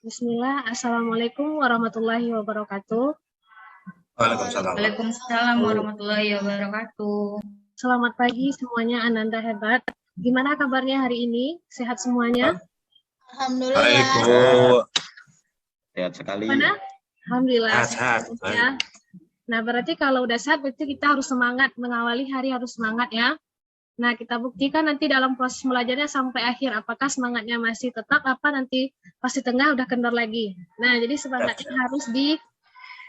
Bismillah, Assalamualaikum warahmatullahi wabarakatuh. Waalaikumsalam. Waalaikumsalam warahmatullahi wabarakatuh. Selamat pagi semuanya, Ananda hebat. Gimana kabarnya hari ini? Sehat semuanya? Alhamdulillah. Baik, Bu. Sehat sekali. Mana? Alhamdulillah. Sehat. Ya. Nah, berarti kalau udah sehat, berarti kita harus semangat. Mengawali hari harus semangat ya. Nah, kita buktikan nanti dalam proses belajarnya sampai akhir. Apakah semangatnya masih tetap, apa nanti pas di tengah udah kendor lagi. Nah, jadi semangatnya harus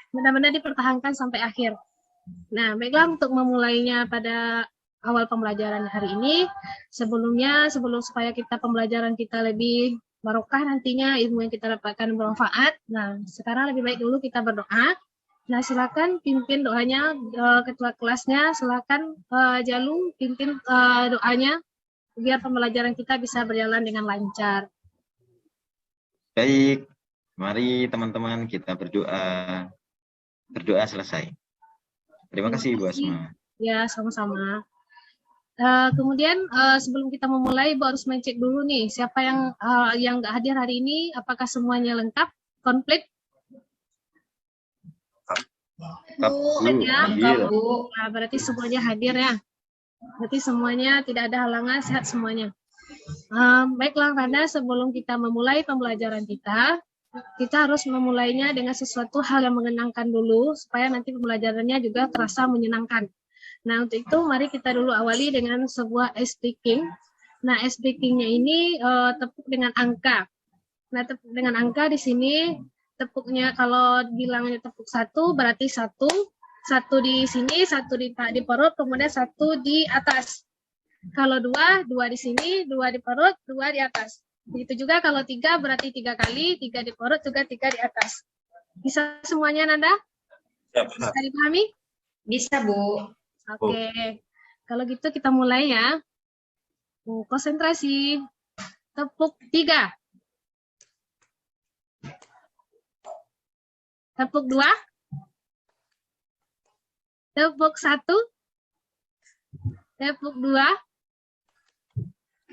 benar-benar dipertahankan sampai akhir. Nah, baiklah untuk memulainya pada awal pembelajaran hari ini. Sebelum supaya pembelajaran kita lebih barokah nantinya, ilmu yang kita dapatkan bermanfaat. Nah, sekarang lebih baik dulu kita berdoa. Nah, silakan pimpin doanya, ketua kelasnya, silakan Jalu pimpin doanya, biar pembelajaran kita bisa berjalan dengan lancar. Baik, mari teman-teman kita berdoa. Berdoa selesai. Terima kasih, Bu Asma. Ya, sama-sama. Kemudian sebelum kita memulai, Bu harus mengecek dulu nih, siapa yang nggak hadir hari ini, apakah semuanya lengkap, komplit? Bu. Nah, berarti semuanya hadir ya. Berarti semuanya tidak ada halangan, sehat semuanya. Baiklah, karena sebelum kita memulai pembelajaran kita harus memulainya dengan sesuatu hal yang menyenangkan dulu, supaya nanti pembelajarannya juga terasa menyenangkan. Nah, untuk itu mari kita dulu awali dengan sebuah ice breaking. Nah, ice breaking-nya ini tepuk dengan angka. Nah, tepuk dengan angka di sini, tepuknya kalau bilangnya tepuk satu, berarti satu di sini, satu di perut, kemudian satu di atas. Kalau dua di sini, dua di perut, dua di atas. Begitu juga kalau tiga, berarti 3 kali, 3 di perut, juga 3 di atas. Bisa semuanya, Nanda? Bisa dipahami? Bisa, Bu. Oke. Kalau gitu kita mulai ya. Konsentrasi. Tepuk 3. Tepuk 2. Tepuk 1. Tepuk 2.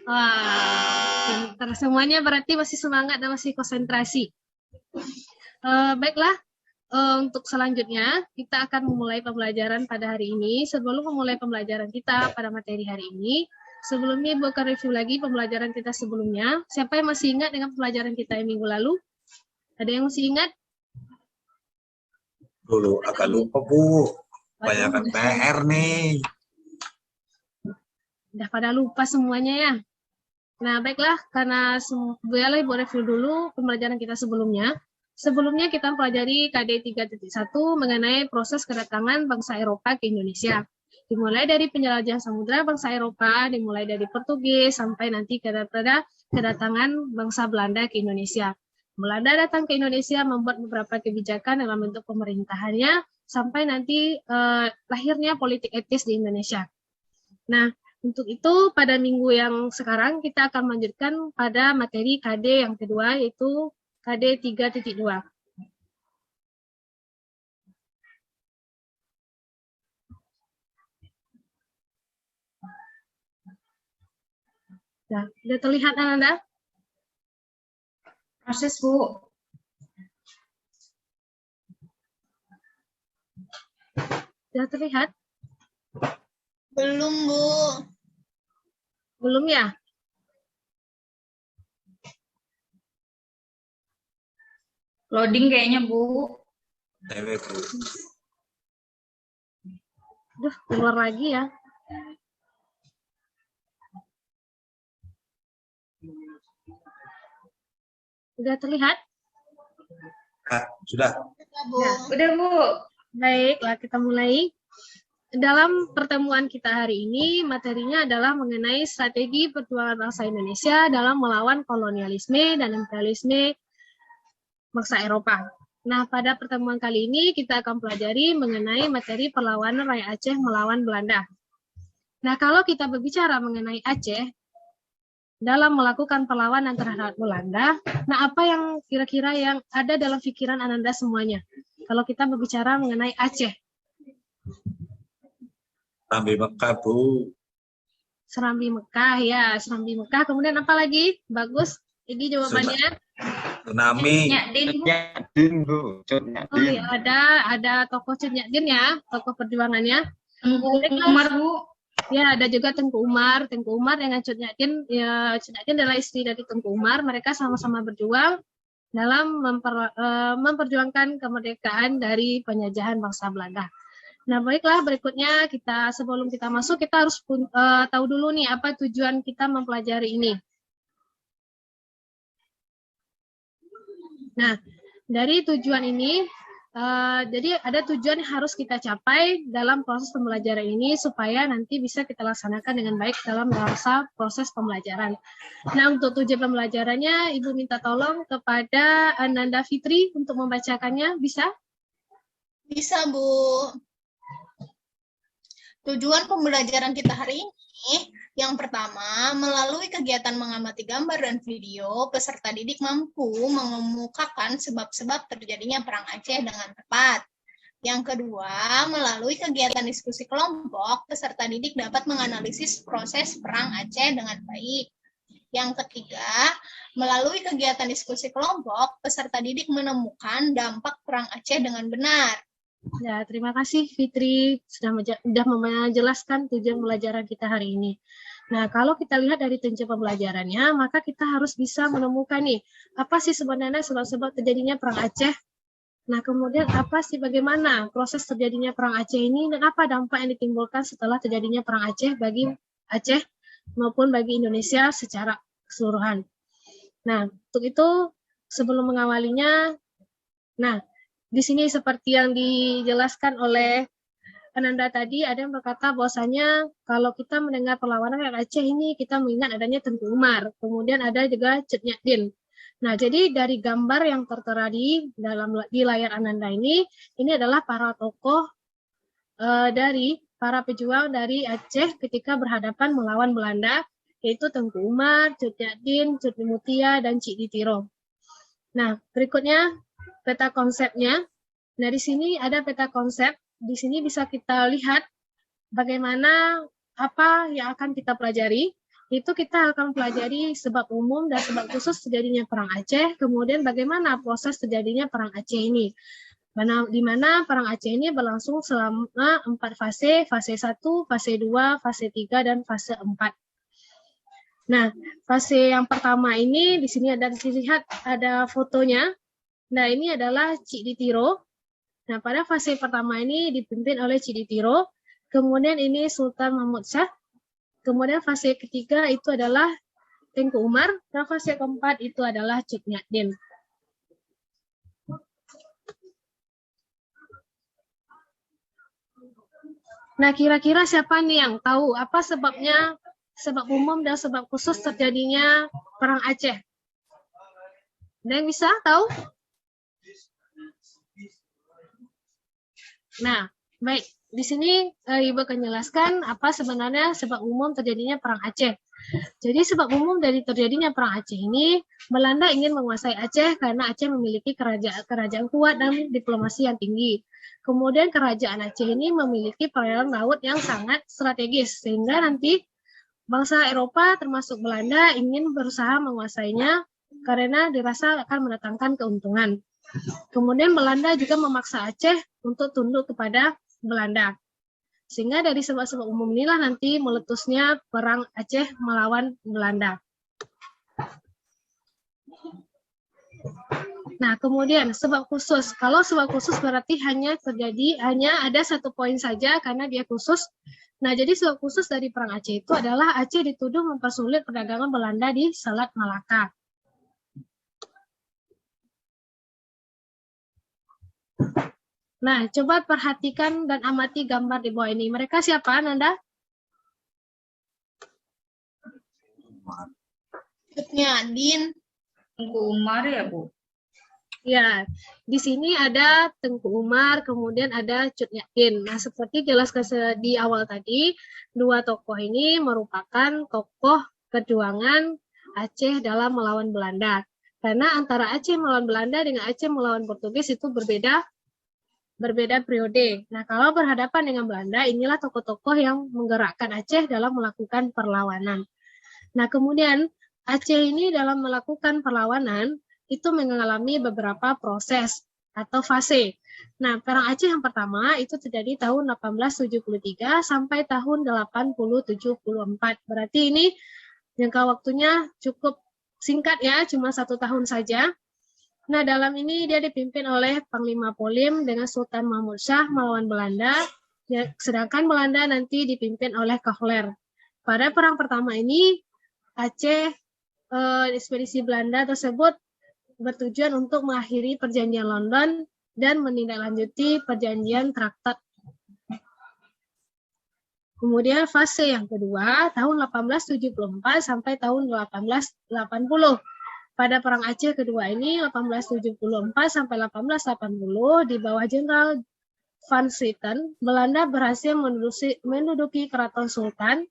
Wah, pintar semuanya, berarti masih semangat dan masih konsentrasi. Baiklah, untuk selanjutnya kita akan memulai pembelajaran pada hari ini. Sebelum memulai pembelajaran kita pada materi hari ini, sebelumnya Ibu akan review lagi pembelajaran kita sebelumnya. Siapa yang masih ingat dengan pembelajaran kita yang minggu lalu? Ada yang masih ingat? Dulu agak lupa, Bu. Banyak PR nih. Udah pada lupa semuanya ya. Nah, baiklah, karena boleh Ibu review dulu pembelajaran kita sebelumnya. Sebelumnya kita pelajari KD 3.1 mengenai proses kedatangan bangsa Eropa ke Indonesia. Dimulai dari penjelajahan samudra bangsa Eropa, dimulai dari Portugis sampai nanti kedatangan bangsa Belanda ke Indonesia. Belanda datang ke Indonesia membuat beberapa kebijakan dalam bentuk pemerintahannya sampai nanti lahirnya politik etis di Indonesia. Nah, untuk itu pada minggu yang sekarang kita akan melanjutkan pada materi KD yang kedua, yaitu KD 3.2. Nah, sudah terlihat Anda? Proses, Bu. Sudah terlihat? Belum, Bu. Belum ya? Loading kayaknya, Bu. Duh, keluar lagi ya. Sudah terlihat? Sudah. Nah, Udah, Bu. Baiklah, kita mulai. Dalam pertemuan kita hari ini, materinya adalah mengenai strategi perjuangan bangsa Indonesia dalam melawan kolonialisme dan imperialisme bangsa Eropa. Nah, pada pertemuan kali ini kita akan pelajari mengenai materi perlawanan rakyat Aceh melawan Belanda. Nah, kalau kita berbicara mengenai Aceh dalam melakukan perlawanan terhadap Belanda, nah apa yang kira-kira yang ada dalam pikiran Ananda semuanya? Kalau kita berbicara mengenai Aceh. Serambi Mekah, Bu. Serambi Mekah, ya, Serambi Mekah. Kemudian apa lagi? Bagus. Ini jawabannya. Tsunami. Nyadin, Bu. Nyadin, Bu. Cut Oh Nyadin. ya, ada tokoh Cut Nyak Din ya, tokoh perjuangannya. Tengku Umar, Bu. Ya, ada juga Tengku Umar. Tengku Umar dengan Cut Nyak Din, ya, Cut Nyak Din adalah istri dari Tengku Umar. Mereka sama-sama berjuang dalam memperjuangkan kemerdekaan dari penjajahan bangsa Belanda. Nah, baiklah, berikutnya sebelum kita masuk, kita harus tahu dulu nih apa tujuan kita mempelajari ini. Nah, dari tujuan ini, jadi ada tujuan yang harus kita capai dalam proses pembelajaran ini supaya nanti bisa kita laksanakan dengan baik dalam masa proses pembelajaran. Nah, untuk tujuan pembelajarannya, Ibu minta tolong kepada Ananda Fitri untuk membacakannya, bisa? Bisa, Bu. Tujuan pembelajaran kita hari ini, yang pertama, melalui kegiatan mengamati gambar dan video, peserta didik mampu mengemukakan sebab-sebab terjadinya Perang Aceh dengan tepat. Yang kedua, melalui kegiatan diskusi kelompok, peserta didik dapat menganalisis proses Perang Aceh dengan baik. Yang ketiga, melalui kegiatan diskusi kelompok, peserta didik menemukan dampak Perang Aceh dengan benar. Ya, terima kasih Fitri sudah menjelaskan tujuan pembelajaran kita hari ini. Nah, kalau kita lihat dari tujuan pembelajarannya, maka kita harus bisa menemukan nih, apa sih sebenarnya sebab-sebab terjadinya Perang Aceh? Nah, kemudian apa sih bagaimana proses terjadinya Perang Aceh ini dan apa dampak yang ditimbulkan setelah terjadinya Perang Aceh bagi Aceh maupun bagi Indonesia secara keseluruhan. Nah, untuk itu sebelum mengawalinya, nah, di sini seperti yang dijelaskan oleh Ananda tadi, ada yang berkata bahwasanya kalau kita mendengar perlawanan rakyat Aceh ini, kita mengingat adanya Tengku Umar. Kemudian ada juga Cut Nyak Din. Nah, jadi dari gambar yang tertera di layar Ananda ini adalah para tokoh dari para pejuang dari Aceh ketika berhadapan melawan Belanda, yaitu Tengku Umar, Cut Nyak Din, Cut Mutia, dan Cik Ditiro. Nah, berikutnya peta konsepnya. Nah, di sini ada peta konsep. Di sini bisa kita lihat bagaimana apa yang akan kita pelajari. Itu kita akan pelajari sebab umum dan sebab khusus terjadinya Perang Aceh, kemudian bagaimana proses terjadinya Perang Aceh ini. Di mana Perang Aceh ini berlangsung selama 4 fase, fase 1, fase 2, fase 3, dan fase 4. Nah, fase yang pertama ini di sini dilihat ada fotonya. Nah, ini adalah Cik Ditiro. Nah, pada fase pertama ini dipimpin oleh Cik Ditiro. Kemudian ini Sultan Mahmud Shah. Kemudian fase ketiga itu adalah Tengku Umar. Dan fase keempat itu adalah Cut Nyak Din. Nah, kira-kira siapa nih yang tahu apa sebabnya, sebab umum dan sebab khusus terjadinya Perang Aceh? Ada yang bisa tahu? Nah, baik. Di sini Ibu akan jelaskan apa sebenarnya sebab umum terjadinya Perang Aceh. Jadi sebab umum dari terjadinya Perang Aceh ini, Belanda ingin menguasai Aceh karena Aceh memiliki kerajaan kuat dan diplomasi yang tinggi. Kemudian kerajaan Aceh ini memiliki perairan laut yang sangat strategis, sehingga nanti bangsa Eropa termasuk Belanda ingin berusaha menguasainya karena dirasa akan mendatangkan keuntungan. Kemudian Belanda juga memaksa Aceh untuk tunduk kepada Belanda. Sehingga dari sebab-sebab umum inilah nanti meletusnya Perang Aceh melawan Belanda. Nah, kemudian sebab khusus. Kalau sebab khusus berarti hanya ada satu poin saja karena dia khusus. Nah, jadi sebab khusus dari Perang Aceh itu adalah Aceh dituduh mempersulit perdagangan Belanda di Selat Malaka. Nah, coba perhatikan dan amati gambar di bawah ini. Mereka siapa, Nanda? Cut Nyak Din. Tengku Umar ya, Bu? Ya, di sini ada Tengku Umar, kemudian ada Cut Nyak Din. Nah, seperti jelaskan di awal tadi, dua tokoh ini merupakan tokoh perjuangan Aceh dalam melawan Belanda. Karena antara Aceh melawan Belanda dengan Aceh melawan Portugis itu berbeda periode. Nah, kalau berhadapan dengan Belanda, inilah tokoh-tokoh yang menggerakkan Aceh dalam melakukan perlawanan. Nah, kemudian Aceh ini dalam melakukan perlawanan, itu mengalami beberapa proses atau fase. Nah, Perang Aceh yang pertama itu terjadi tahun 1873 sampai tahun 1874. Berarti ini jangka waktunya cukup singkat ya, cuma 1 tahun saja. Nah, dalam ini dia dipimpin oleh Panglima Polim dengan Sultan Mahmud Shah melawan Belanda, ya, sedangkan Belanda nanti dipimpin oleh Kahler. Pada perang pertama ini, Aceh, ekspedisi Belanda tersebut bertujuan untuk mengakhiri perjanjian London dan menindaklanjuti perjanjian Traktat. Kemudian fase yang kedua tahun 1874 sampai tahun 1880. Pada Perang Aceh kedua ini 1874 sampai 1880 di bawah Jenderal Van Swieten, Belanda berhasil menduduki Keraton Sultan,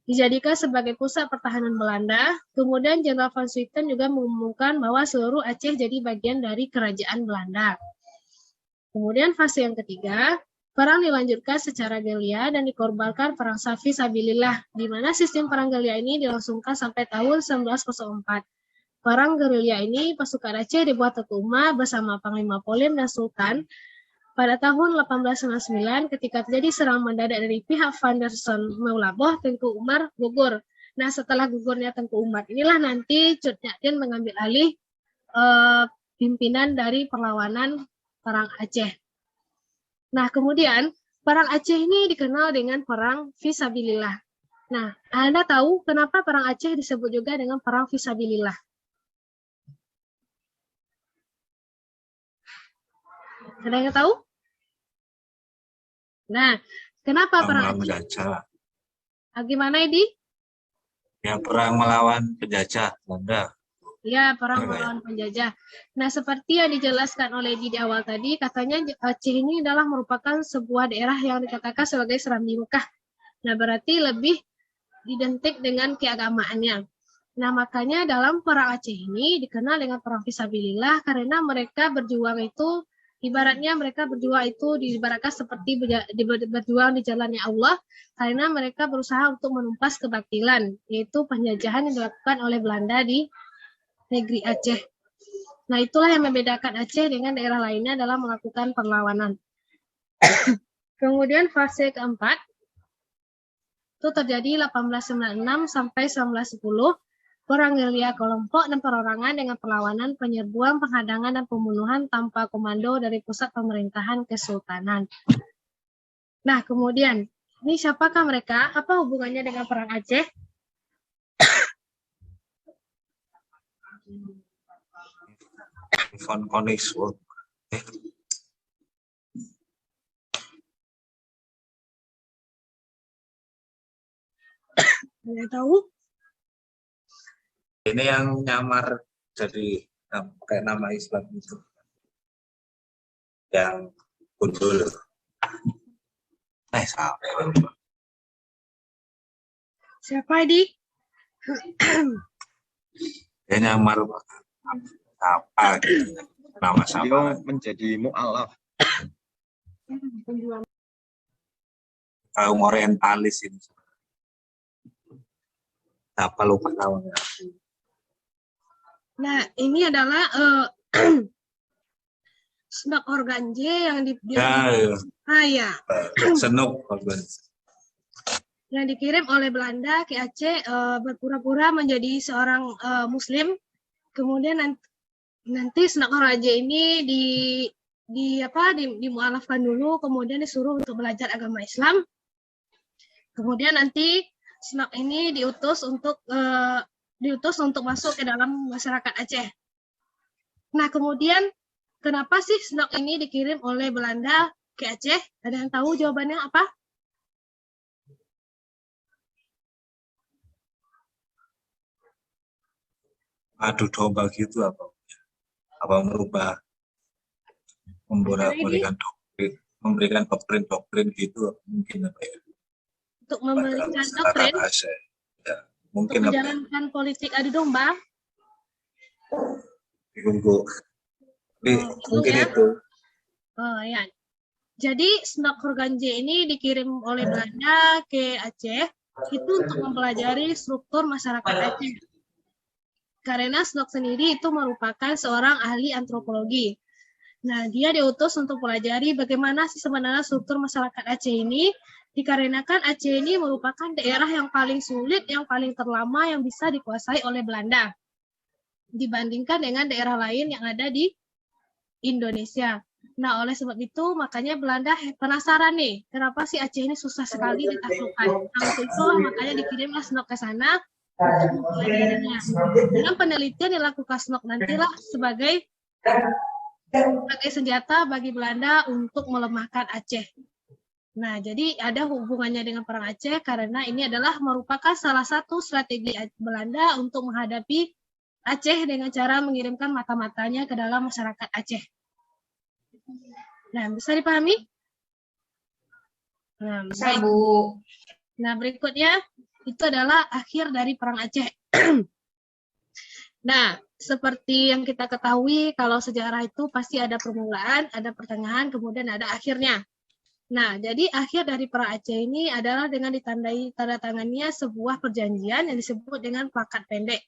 dijadikan sebagai pusat pertahanan Belanda. Kemudian Jenderal Van Swieten juga mengumumkan bahwa seluruh Aceh jadi bagian dari kerajaan Belanda. Kemudian fase yang ketiga, perang dilanjutkan secara gerilya dan dikorbankan perang Safi Sabilillah, di mana sistem perang gerilya ini dilangsungkan sampai tahun 1904. Perang gerilya ini pasukan Aceh di bawah Tengku Umar bersama Panglima Polim dan Sultan. Pada tahun 1899, ketika terjadi serangan mendadak dari pihak Van der Son Meulaboh, Tengku Umar gugur. Nah, setelah gugurnya Tengku Umar, inilah nanti Cut Nyak Dien mengambil alih pimpinan dari perlawanan Perang Aceh. Nah, kemudian Perang Aceh ini dikenal dengan Perang Fisabilillah. Nah, Anda tahu kenapa Perang Aceh disebut juga dengan Perang Fisabilillah? Ada yang tahu? Nah, kenapa Perang Aceh? Penjajah. Gimana, Edi? Ya, perang melawan penjajah Belanda. Ya, perang melawan penjajah. Nah, seperti yang dijelaskan oleh Edi di awal tadi, katanya Aceh ini adalah merupakan sebuah daerah yang dikatakan sebagai serambi Mekah. Nah, berarti lebih identik dengan keagamaannya. Nah, makanya dalam Perang Aceh ini dikenal dengan Perang Fisabilillah karena mereka berjuang itu, ibaratnya mereka berjuang itu diibaratkan seperti berjuang di jalannya Allah, karena mereka berusaha untuk menumpas kebatilan, yaitu penjajahan yang dilakukan oleh Belanda di negeri Aceh. Nah, itulah yang membedakan Aceh dengan daerah lainnya dalam melakukan perlawanan. Kemudian fase keempat, itu terjadi 1896 sampai 1910, perang gerilya kelompok dan perorangan dengan perlawanan, penyerbuan, penghadangan, dan pembunuhan tanpa komando dari pusat pemerintahan kesultanan. Nah, kemudian, ini siapakah mereka? Apa hubungannya dengan Perang Aceh? Von Koenigsberg. Anda tahu? Ini yang nyamar jadi kayak nama Islam itu. Yang gundul. Sampai. Siapa, Edi? Dia nyamar apa gitu. Nama Beliau sama. menjadi mu'alaf. Kaum orientalis ini. Apa lupa namanya? Nah, ini adalah Snok Organje yang Senuk yang dikirim oleh Belanda ke Aceh, berpura-pura menjadi seorang Muslim. Kemudian nanti Snok Organje ini dimualafkan dulu, kemudian disuruh untuk belajar agama Islam. Kemudian nanti Snok ini diutus untuk masuk ke dalam masyarakat Aceh. Nah, kemudian kenapa sih Snok ini dikirim oleh Belanda ke Aceh? Ada yang tahu jawabannya apa? adu domba gitu apa? Apa memberikan doktrin gitu mungkin apa ya? Untuk memberikan doktrin, ya, mungkin untuk menjalankan politik adu domba. Mungkin ya? itu. Oh ya. Jadi Snok Organje ini dikirim oleh Belanda ke Aceh itu untuk mempelajari struktur masyarakat Aceh. Karena Snok sendiri itu merupakan seorang ahli antropologi. Nah, dia diutus untuk pelajari bagaimana sih sebenarnya struktur masyarakat Aceh ini, dikarenakan Aceh ini merupakan daerah yang paling sulit, yang paling terlama yang bisa dikuasai oleh Belanda dibandingkan dengan daerah lain yang ada di Indonesia. Nah, oleh sebab itu, makanya Belanda penasaran nih, kenapa sih Aceh ini susah sekali ditaklukkan. Nah, untuk itu makanya dikirimlah Snok ke sana untuk mempelajarinya. Dengan penelitian yang dilakukan Snok nantilah sebagai senjata bagi Belanda untuk melemahkan Aceh. Nah, jadi ada hubungannya dengan Perang Aceh karena ini adalah merupakan salah satu strategi Belanda untuk menghadapi Aceh dengan cara mengirimkan mata-matanya ke dalam masyarakat Aceh. Nah, bisa dipahami? Nah, Bisa, baik. Bu. Nah, berikutnya itu adalah akhir dari Perang Aceh. Nah, seperti yang kita ketahui, kalau sejarah itu pasti ada permulaan, ada pertengahan, kemudian ada akhirnya. Nah, jadi akhir dari Perang Aceh ini adalah dengan ditandai tanda tangannya sebuah perjanjian yang disebut dengan Plakat Pendek.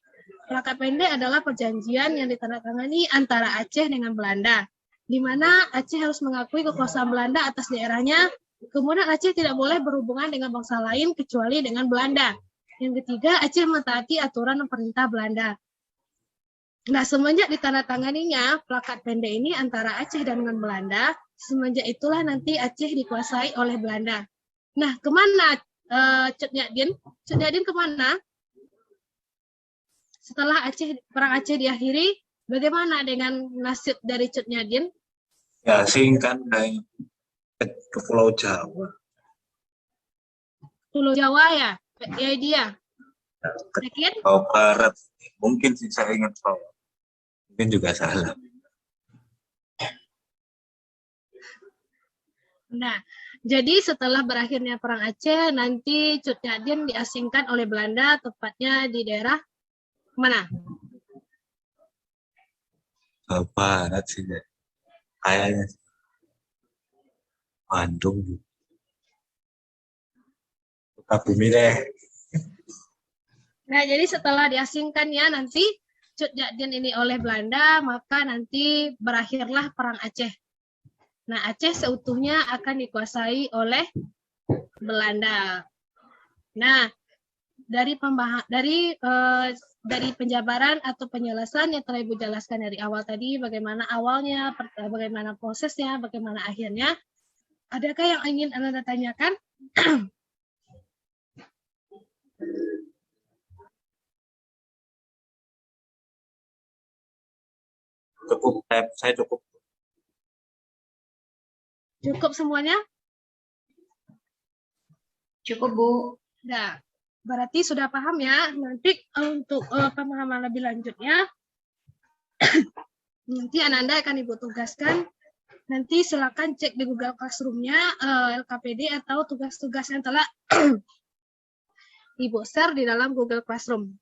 Plakat Pendek adalah perjanjian yang ditandatangani antara Aceh dengan Belanda, di mana Aceh harus mengakui kekuasaan Belanda atas daerahnya, kemudian Aceh tidak boleh berhubungan dengan bangsa lain kecuali dengan Belanda. Yang ketiga, Aceh mentaati aturan dan perintah Belanda. Nah, semenjak ditandatanganinya Plakat Pendek ini antara Aceh dan dengan Belanda, semenjak itulah nanti Aceh dikuasai oleh Belanda. Nah, kemana Cut Nyak Dien kemana? Setelah Perang Aceh diakhiri, bagaimana dengan nasib dari Cut Nyak Dien? Ya, singkan ke Pulau Jawa. Pulau Jawa ya? Ya dia. Yakin? Jawa Barat. Mungkin sih saya ingat Jawa. Mungkin juga salah. Nah, jadi setelah berakhirnya Perang Aceh, nanti Cut Nyak Dien diasingkan oleh Belanda, tepatnya di daerah mana? Jawa Barat sih. Kayaknya Bandung. Sukabumi deh. Nah, jadi setelah diasingkan ya nanti Cut Nyak Dien ini oleh Belanda, maka nanti berakhirlah Perang Aceh. Nah, Aceh seutuhnya akan dikuasai oleh Belanda. Nah, dari penjabaran atau penjelasan yang telah Ibu jelaskan dari awal tadi, bagaimana awalnya, bagaimana prosesnya, bagaimana akhirnya, adakah yang ingin Anda tanyakan? Cukup, saya cukup. Cukup semuanya? Cukup, Bu. Nah, berarti sudah paham ya. Nanti untuk pemahaman lebih lanjutnya, nanti Ananda akan Ibu tugaskan. Nanti silakan cek di Google Classroom-nya LKPD atau tugas-tugas yang telah Ibu share di dalam Google Classroom.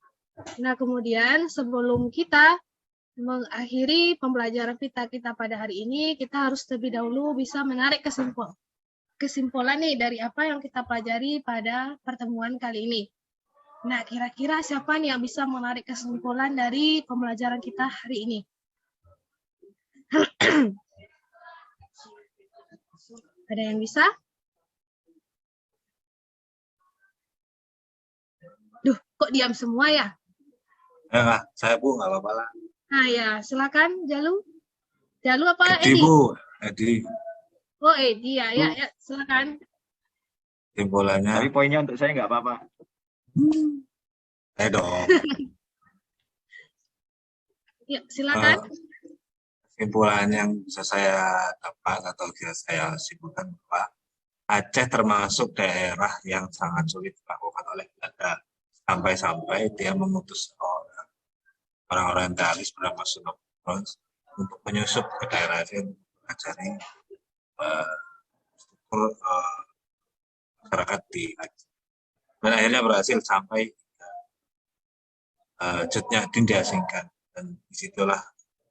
Nah, kemudian sebelum kita mengakhiri pembelajaran kita pada hari ini, kita harus terlebih dahulu bisa menarik kesimpulan nih dari apa yang kita pelajari pada pertemuan kali ini. Nah, kira-kira siapa nih yang bisa menarik kesimpulan dari pembelajaran kita hari ini? Ada yang bisa? Duh, kok diam semua ya? Ya, saya Bu, nggak apa-apa lah. Nah ya, silakan Jalu. Jalu apa Edi, Edi? Bu. Edi. Oh Edi ya, ya silakan. Simbolannya. Tapi poinnya untuk saya nggak apa-apa. Saya dong. Ya, silakan. Kesimpulan yang bisa saya dapat atau bisa saya simpulkan bahwa Aceh termasuk daerah yang sangat sulit dilakukan oleh Belanda. Sampai-sampai dia mengutus orang-orang Dalis bernama Sunok untuk menyusup ke daerah itu untuk mengajari struktur masyarakat di Aceh. Dan akhirnya berhasil sampai Cut Nyak Dien diasingkan, dan disitulah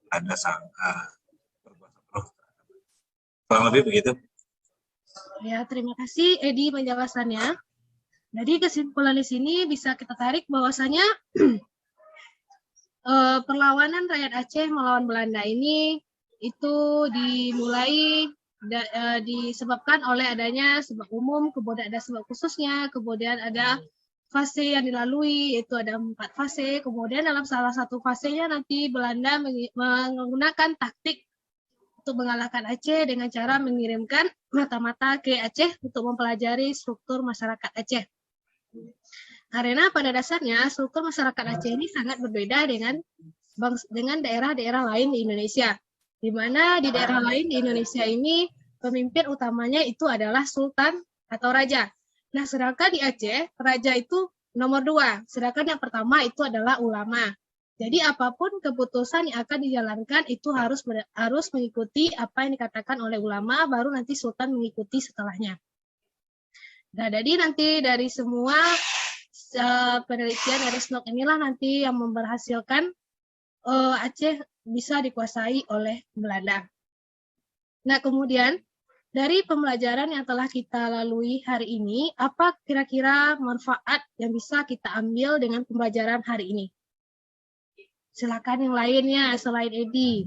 Belanda sangat berkuasa penuh. Kurang lebih begitu. Ya, terima kasih Edi penjelasannya. Jadi kesimpulan di sini bisa kita tarik bahwasanya perlawanan rakyat Aceh melawan Belanda ini itu dimulai disebabkan oleh adanya sebab umum, kemudian ada sebab khususnya, kemudian ada fase yang dilalui, yaitu ada 4 fase. Kemudian dalam salah satu fasenya nanti Belanda menggunakan taktik untuk mengalahkan Aceh dengan cara mengirimkan mata-mata ke Aceh untuk mempelajari struktur masyarakat Aceh. Karena pada dasarnya struktur masyarakat Aceh ini sangat berbeda dengan daerah-daerah lain di Indonesia. Di mana di daerah lain di Indonesia ini pemimpin utamanya itu adalah sultan atau raja. Nah, sedangkan di Aceh, raja itu nomor 2. Sedangkan yang pertama itu adalah ulama. Jadi apapun keputusan yang akan dijalankan itu harus mengikuti apa yang dikatakan oleh ulama, baru nanti sultan mengikuti setelahnya. Nah, jadi nanti dari semua penelitian dari SNOK inilah nanti yang memberhasilkan Aceh bisa dikuasai oleh Belanda. Nah, kemudian dari pembelajaran yang telah kita lalui hari ini, apa kira-kira manfaat yang bisa kita ambil dengan pembelajaran hari ini? Silakan yang lainnya selain Edi.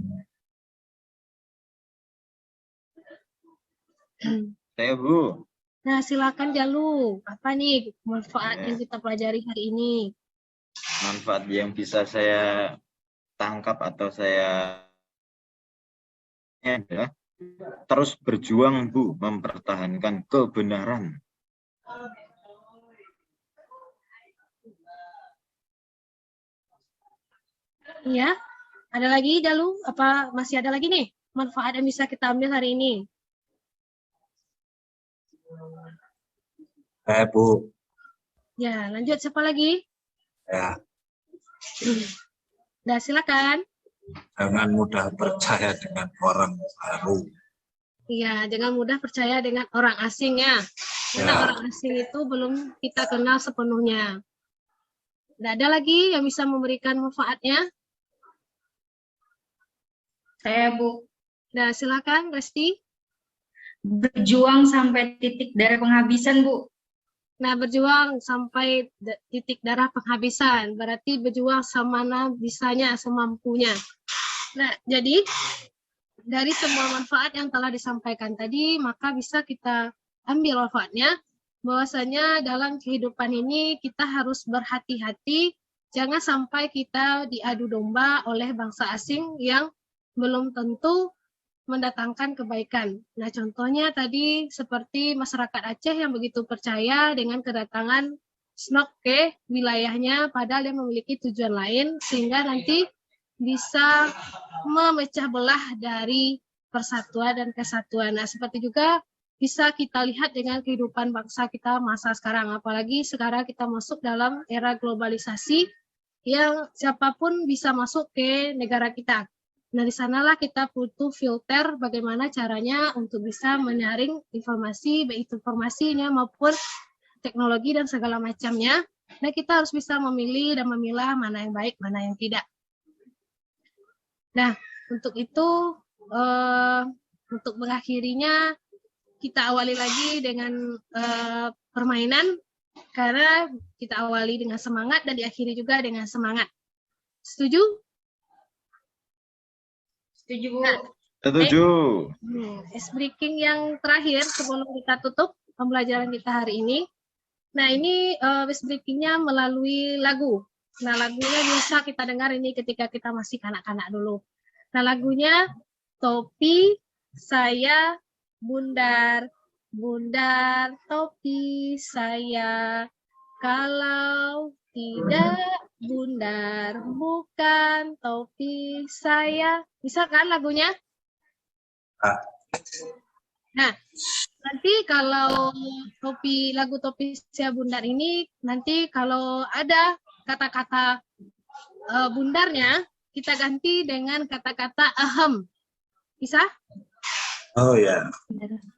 Saya, Bu. Nah, silakan Jalu. Apa nih manfaat yang kita pelajari hari ini? Manfaat yang bisa saya tangkap atau saya adalah terus berjuang, Bu, mempertahankan kebenaran. Iya. Ada lagi Jalu? Apa masih ada lagi nih manfaat yang bisa kita ambil hari ini? Bu. Ya, lanjut siapa lagi? Ya, Nah, silakan. jangan mudah percaya dengan orang baru. Iya, jangan mudah percaya dengan orang asing ya. Karena Ya. orang asing itu belum kita kenal sepenuhnya. Nah, ada lagi yang bisa memberikan manfaatnya? Saya, Bu. Nah, silakan Resti. Berjuang sampai titik darah penghabisan, Bu. Nah, berjuang sampai titik darah penghabisan. Berarti berjuang semana bisanya, semampunya. Nah, jadi dari semua manfaat yang telah disampaikan tadi, maka bisa kita ambil manfaatnya, bahwasanya dalam kehidupan ini kita harus berhati-hati, jangan sampai kita diadu domba oleh bangsa asing yang belum tentu mendatangkan kebaikan. Nah, contohnya tadi seperti masyarakat Aceh yang begitu percaya dengan kedatangan SNOK ke wilayahnya, padahal dia memiliki tujuan lain, sehingga nanti bisa memecah belah dari persatuan dan kesatuan. Nah, seperti juga bisa kita lihat dengan kehidupan bangsa kita masa sekarang, apalagi sekarang kita masuk dalam era globalisasi yang siapapun bisa masuk ke negara kita. Nah, di sanalah kita butuh filter bagaimana caranya untuk bisa menyaring informasi, baik informasinya maupun teknologi dan segala macamnya. Nah, kita harus bisa memilih dan memilah mana yang baik, mana yang tidak. Nah, untuk itu, untuk mengakhirinya, kita awali lagi dengan permainan, karena kita awali dengan semangat dan diakhiri juga dengan semangat. Setuju? Setuju, Bu. Nah, Setuju. Ice breaking yang terakhir sebelum kita tutup pembelajaran kita hari ini. Nah, ini ice breakingnya melalui lagu. Nah, lagunya bisa kita dengar ini ketika kita masih kanak-kanak dulu. Nah, lagunya Topi Saya Bundar, Bundar Topi Saya, kalau tidak Bundar bukan topi saya. Bisa kan lagunya? Nah, nanti kalau lagu Topi Saya Bundar ini, nanti kalau ada kata-kata bundarnya, kita ganti dengan kata-kata ahem. Bisa? Oh ya.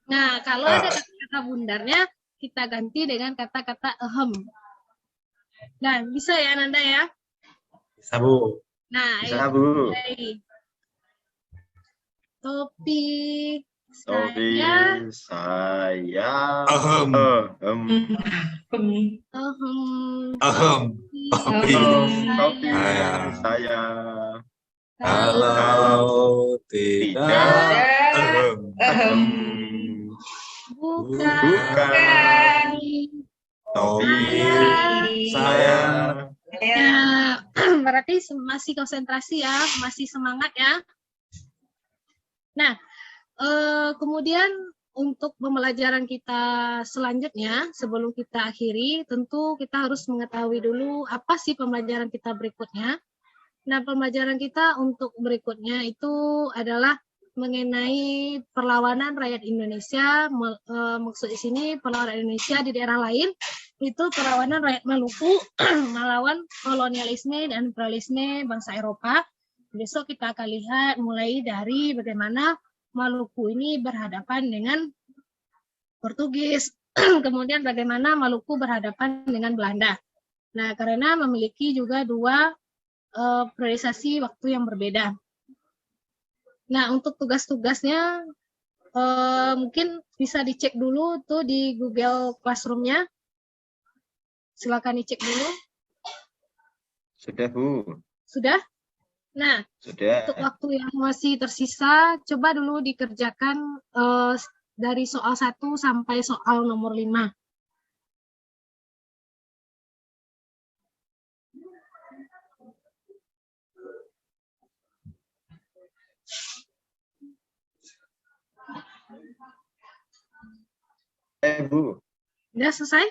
Nah, kalau ada kata-kata bundarnya, kita ganti dengan kata-kata ahem. Nah, bisa ya Nanda ya? Bisa, Bu. Nah, Bisa, Bu. Topi Topi saya Ahem. ahem. Ahem. Topi Kopi. Kopi. Saya. Saya. Kalau tidak. Bukan. Topi. Saya. Ya, berarti masih konsentrasi ya, masih semangat ya. Nah, kemudian untuk pembelajaran kita selanjutnya, sebelum kita akhiri, tentu kita harus mengetahui dulu apa sih pembelajaran kita berikutnya. Nah, pembelajaran kita untuk berikutnya itu adalah mengenai perlawanan rakyat Indonesia. Maksud di sini perlawanan Indonesia di daerah lain itu perlawanan rakyat Maluku melawan kolonialisme dan imperialisme bangsa Eropa. Besok kita akan lihat mulai dari bagaimana Maluku ini berhadapan dengan Portugis, kemudian bagaimana Maluku berhadapan dengan Belanda. Nah, karena memiliki juga dua priorisasi waktu yang berbeda. Nah, untuk tugas-tugasnya mungkin bisa dicek dulu tuh di Google Classroom-nya. Silakan dicek dulu. Sudah, Bu. Sudah? Nah, Sudah. untuk waktu yang masih tersisa, coba dulu dikerjakan dari soal 1 sampai soal nomor 5. Bu. Udah selesai?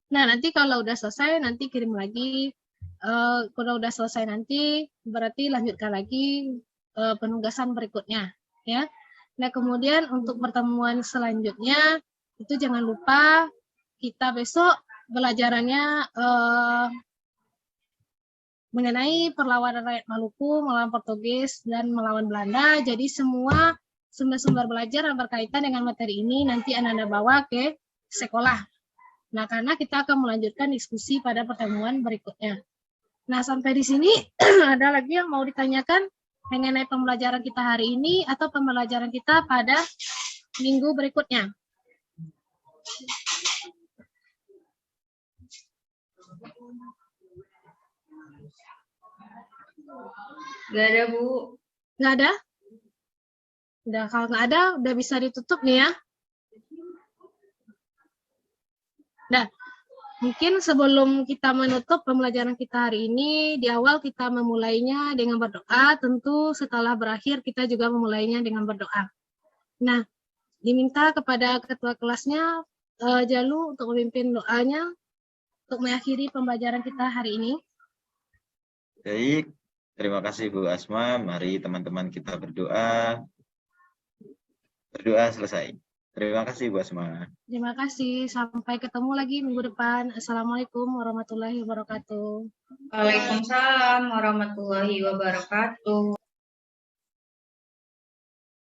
Nah, nanti kalau udah selesai, nanti kirim lagi. Kalau udah selesai nanti, berarti lanjutkan lagi penugasan berikutnya. Ya. Nah, kemudian untuk pertemuan selanjutnya, itu jangan lupa kita besok belajarannya mengenai perlawanan rakyat Maluku melawan Portugis dan melawan Belanda. Jadi semua sumber-sumber belajar yang berkaitan dengan materi ini nanti Anda bawa ke sekolah. Nah, karena kita akan melanjutkan diskusi pada pertemuan berikutnya. Nah, sampai di sini ada lagi yang mau ditanyakan mengenai pembelajaran kita hari ini atau pembelajaran kita pada minggu berikutnya? Nggak ada, Bu. Nggak ada? Udah, kalau nggak ada, udah bisa ditutup nih ya. Nah, mungkin sebelum kita menutup pembelajaran kita hari ini, di awal kita memulainya dengan berdoa, tentu setelah berakhir kita juga memulainya dengan berdoa. Nah, diminta kepada ketua kelasnya, Jalu untuk memimpin doanya, untuk mengakhiri pembelajaran kita hari ini. Baik, terima kasih Bu Asma. Mari teman-teman kita berdoa. Berdoa selesai. Terima kasih Bu Asma. Terima kasih. Sampai ketemu lagi minggu depan. Assalamualaikum warahmatullahi wabarakatuh. Waalaikumsalam warahmatullahi wabarakatuh.